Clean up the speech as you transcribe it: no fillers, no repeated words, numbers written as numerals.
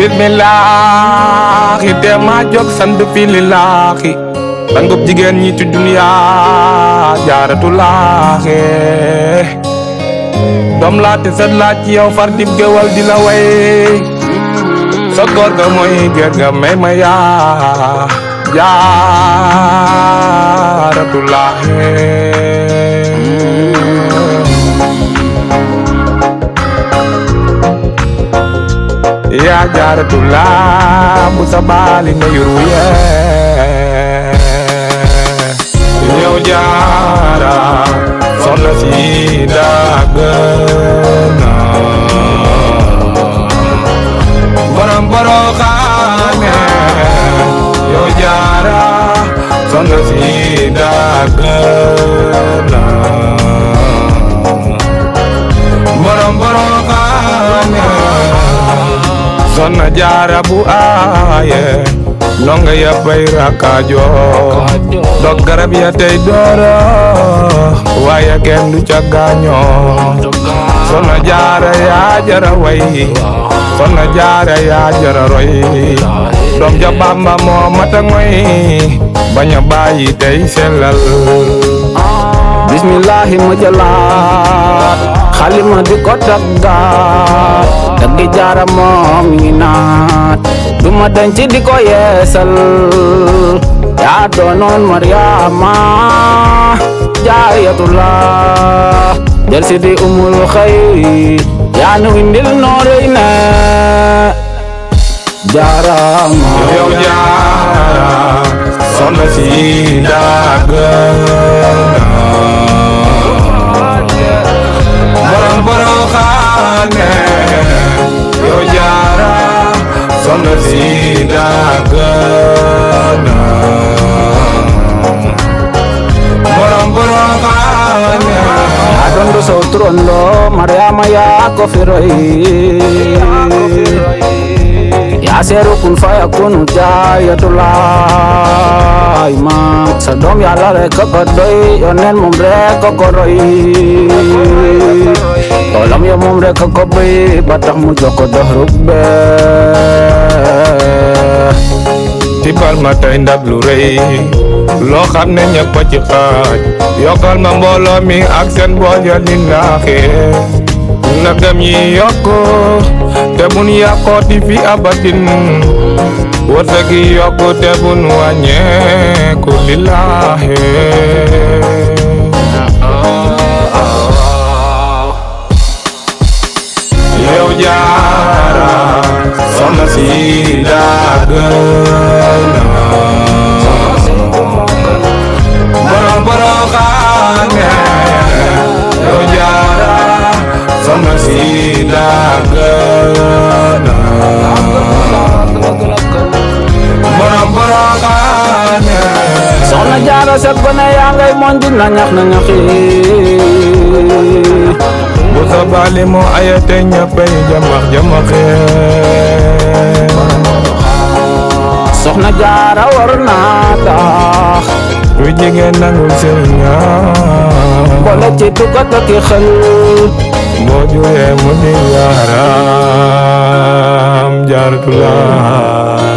bismillaahi te ma jóg sant fi lillaahi sangub jigéen ñi ci duniya Jaaratulaahi doom laa te sët laa ci yow far dib géwal di la way sa góor ga mooy géer ga may ma yaa Jaaratulaahi yaa Jaaratullah bu sa baali nga yuru yee yow jaara soxna si dàgg na borom boroxaane yow jaara soxna si dàgg na borom boroxaane Soxna Jaara bu aaye nonga ya bay rakaajo dog garab ya tey dooro waaye kenn du ca gaaño Soxna Jaara yaa jara way Soxna Jaara yaa jara roy doom ja Bamba moo mata ngoy bañ a bàyyi tey sellal bismillahi ma jalaat xalima di ko taggaat daggi jaara moom mi naat duma denc di ko yeesal yaa doonoon Mariama Jaaratullah jël si di umul xayr yaa nu indil noorey ne jaarama yow jaara soxna si dàgg borom boroxaane yow jaara soxna si dàgg borom boroxaane yaa doon do sow turondo Mariama yaa ko fi roy yaa seeru kun fayakun Jaaratullah maam sa doom Yàlla rek ko doy yoneen moom rek ko roy toolam ya moom rek ko béy ba tax mu jox ko dox rubbe tibal ma tey ndab lu rëy loo xam ne ñëpp a ci xaaj yokkal ma mbooloo mi ak seen bool ya lillaahi na dem yi yokku te bun yàqooti fi abadin wërsëg yi yokku te bun wàññeeku lillaahi yow jaara soxna si dàgg borom boroxaane yow jaara soxna si dàgg borom boroxaane soxna Jaara sa gone yaa ngay moon di na ñax bu sa baali moo ayate ñëppay jamaxee soxna Jaara war naa tax lu jigéen nangul sëriñam boole ci tukkat ak xel boo juree mu di yaaram Jaaratullah